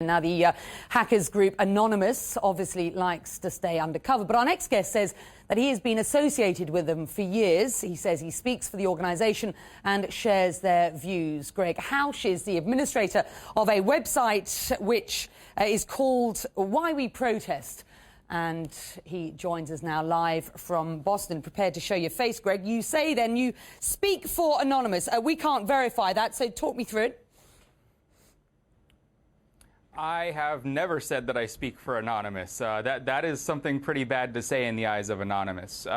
Now, the hackers group Anonymous obviously likes to stay undercover, but our next guest says that he has been associated with them for years. He says he speaks for the organisation and shares their views. Greg Housh is the administrator of a website which is called Why We Protest. And he joins us now live from Boston, prepared to show your face, Greg. You say then you speak for Anonymous. We can't verify that, so talk me through it. I have never said that I speak for Anonymous. That is something pretty bad to say in the eyes of Anonymous.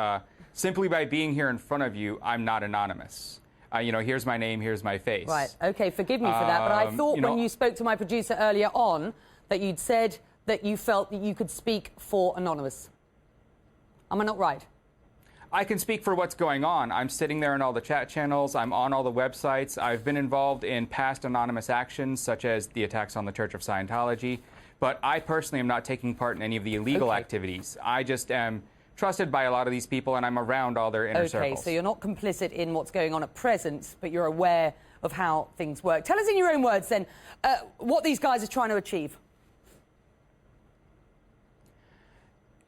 Simply by being here in front of you, I'm not anonymous. Here's my name, here's my face. Right, OK, forgive me for that, but I thought when you spoke to my producer earlier on that you'd said that you felt that you could speak for Anonymous. Am I not right? I can speak for what's going on. I'm sitting there in all the chat channels. I'm on all the websites. I've been involved in past anonymous actions, such as the attacks on the Church of Scientology. But I personally am not taking part in any of the illegal activities. I just am trusted by a lot of these people, and I'm around all their inner circles. OK, so you're not complicit in what's going on at present, but you're aware of how things work. Tell us in your own words, then, what these guys are trying to achieve.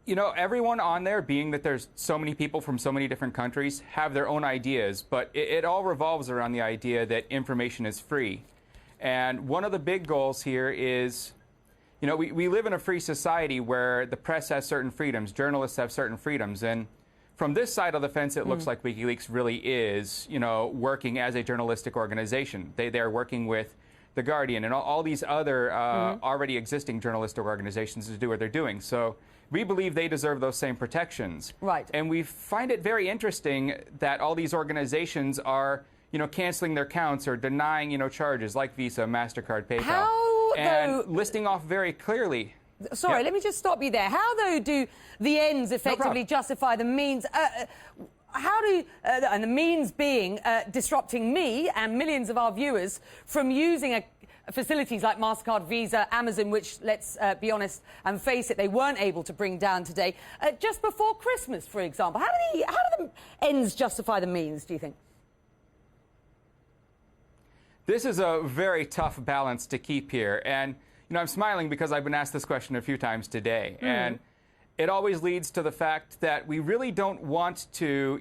You know, everyone on there, being that there's so many people from so many different countries, have their own ideas, but it all revolves around the idea that information is free. And one of the big goals here is, we live in a free society where the press has certain freedoms, journalists have certain freedoms, and from this side of the fence, it looks like WikiLeaks really is, working as a journalistic organization. They're working with The Guardian and all these other already existing journalistic organizations to do what they're doing. So we believe they deserve those same protections. Right. And we find it very interesting that all these organizations are, canceling their accounts or denying, charges like Visa, MasterCard, PayPal. Listing off very clearly. Sorry, let me just stop you there. How, though, do the ends effectively justify the means? How do, and the means being disrupting me and millions of our viewers from using facilities like MasterCard, Visa, Amazon, which, let's be honest and face it, they weren't able to bring down today, just before Christmas, for example. How do the ends justify the means, do you think? This is a very tough balance to keep here. And, I'm smiling because I've been asked this question a few times today. And it always leads to the fact that we really don't want to,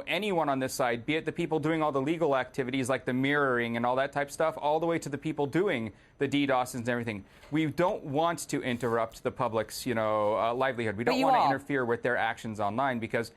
anyone on this side, be it the people doing all the legal activities like the mirroring and all that type of stuff, all the way to the people doing the DDoS and everything. We don't want to interrupt the public's, livelihood. We don't want to interfere with their actions online because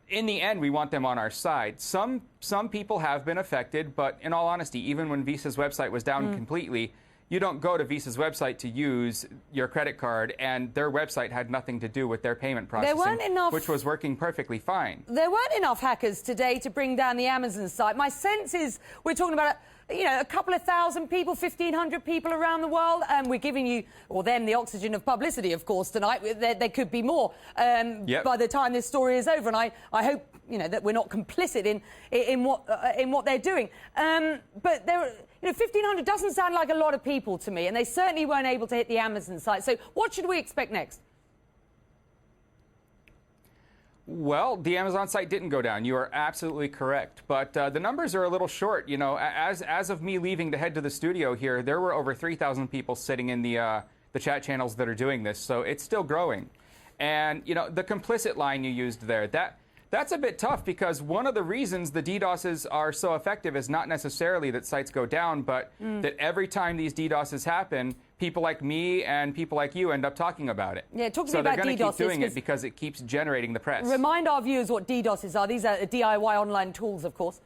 in the end, we want them on our side. Some people have been affected, but in all honesty, even when Visa's website was down completely, you don't go to Visa's website to use your credit card, and their website had nothing to do with their payment processing, which was working perfectly fine. There weren't enough hackers today to bring down the Amazon site. My sense is we're talking about, a couple of thousand people, 1,500 people around the world, and we're giving you, or them, the oxygen of publicity, of course, tonight. There could be more by the time this story is over, and I hope, that we're not complicit in what they're doing. But there, 1,500 doesn't sound like a lot of people to me, and they certainly weren't able to hit the Amazon site. So what should we expect next? Well, the Amazon site didn't go down. You are absolutely correct. But the numbers are a little short. As of me leaving to head to the studio here, there were over 3,000 people sitting in the chat channels that are doing this. So it's still growing. And, the complicit line you used there, that's a bit tough because one of the reasons the DDoSes are so effective is not necessarily that sites go down, but that every time these DDoSes happen, people like me and people like you end up talking about it. Yeah, talk to me about DDoSes. So they're going to keep doing it because it keeps generating the press. Remind our viewers what DDoSes are. These are DIY online tools, of course.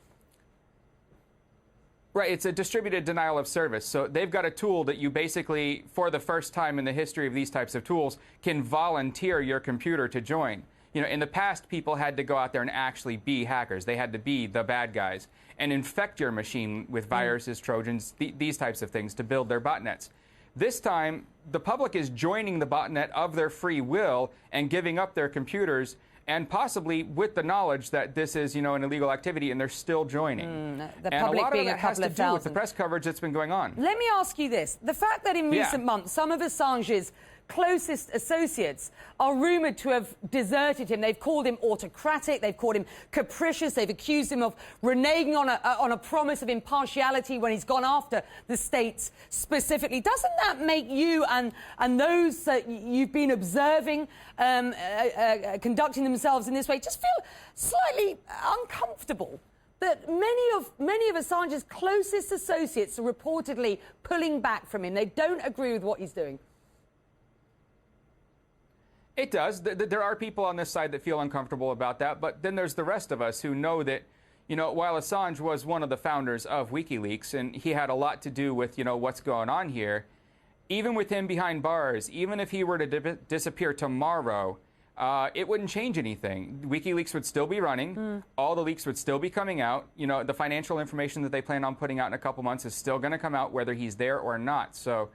Right, it's a distributed denial of service. So they've got a tool that you basically, for the first time in the history of these types of tools, can volunteer your computer to join. In the past, people had to go out there and actually be hackers. They had to be the bad guys and infect your machine with viruses, Trojans, these types of things to build their botnets. This time, the public is joining the botnet of their free will and giving up their computers, and possibly with the knowledge that this is, an illegal activity, and they're still joining. The and public a lot being of it has to do with the press coverage that's been going on. Let me ask you this. The fact that in recent months, some of Assange's closest associates are rumoured to have deserted him. They've called him autocratic, they've called him capricious, they've accused him of reneging on a promise of impartiality when he's gone after the states specifically. Doesn't that make you and those that you've been observing conducting themselves in this way just feel slightly uncomfortable? That many of Assange's closest associates are reportedly pulling back from him. They don't agree with what he's doing. It does. There are people on this side that feel uncomfortable about that, but then there's the rest of us who know that, while Assange was one of the founders of WikiLeaks and he had a lot to do with, what's going on here, even with him behind bars, even if he were to disappear tomorrow, it wouldn't change anything. WikiLeaks would still be running. All the leaks would still be coming out. The financial information that they plan on putting out in a couple months is still going to come out whether he's there or not. So,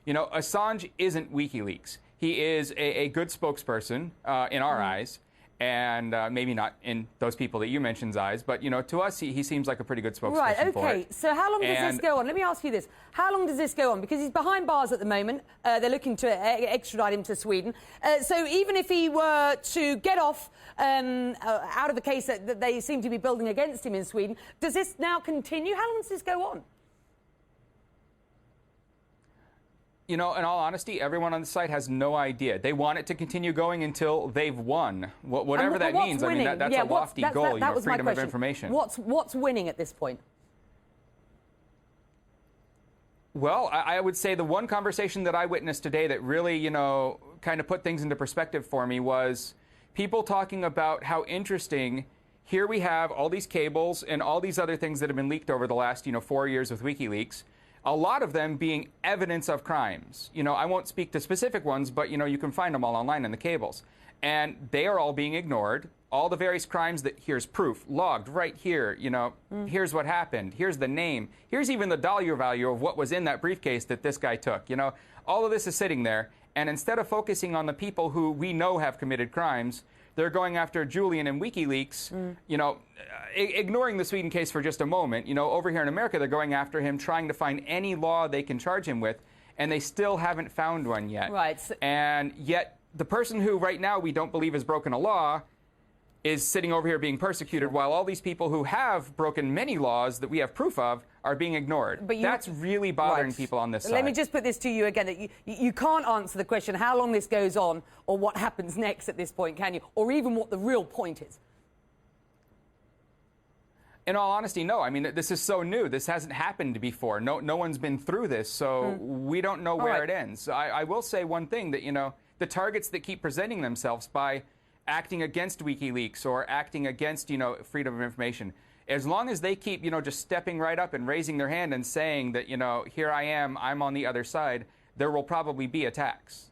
Assange isn't WikiLeaks. He is a good spokesperson in our eyes, and maybe not in those people that you mentioned's eyes, but, to us, he seems like a pretty good spokesperson Right, okay. for it. So how long does this go on? Let me ask you this. How long does this go on? Because he's behind bars at the moment. They're looking to extradite him to Sweden. So even if he were to get off out of the case that they seem to be building against him in Sweden, does this now continue? How long does this go on? In all honesty, everyone on the site has no idea. They want it to continue going until they've won. Whatever that means, winning? I mean, that's a lofty goal, freedom of information. What's winning at this point? Well, I would say the one conversation that I witnessed today that really, kind of put things into perspective for me was people talking about how interesting. Here we have all these cables and all these other things that have been leaked over the last, 4 years with WikiLeaks. A lot of them being evidence of crimes. I won't speak to specific ones, but, you can find them all online in the cables. And they are all being ignored. All the various crimes that here's proof, logged right here, here's what happened, here's the name, here's even the dollar value of what was in that briefcase that this guy took. All of this is sitting there. And instead of focusing on the people who we know have committed crimes, they're going after Julian and WikiLeaks, ignoring the Sweden case for just a moment. Over here in America, they're going after him, trying to find any law they can charge him with, and they still haven't found one yet. Right. And yet, the person who right now we don't believe has broken a law is sitting over here being persecuted, while all these people who have broken many laws that we have proof of are being ignored. But that's really bothering people on this side. Let me just put this to you again. That you can't answer the question how long this goes on or what happens next at this point, can you? Or even what the real point is. In all honesty, no. I mean, this is so new. This hasn't happened before. No one's been through this, so we don't know where it ends. I will say one thing, that, the targets that keep presenting themselves by acting against WikiLeaks or acting against, freedom of information, as long as they keep, just stepping right up and raising their hand and saying that, here I am, I'm on the other side, there will probably be attacks.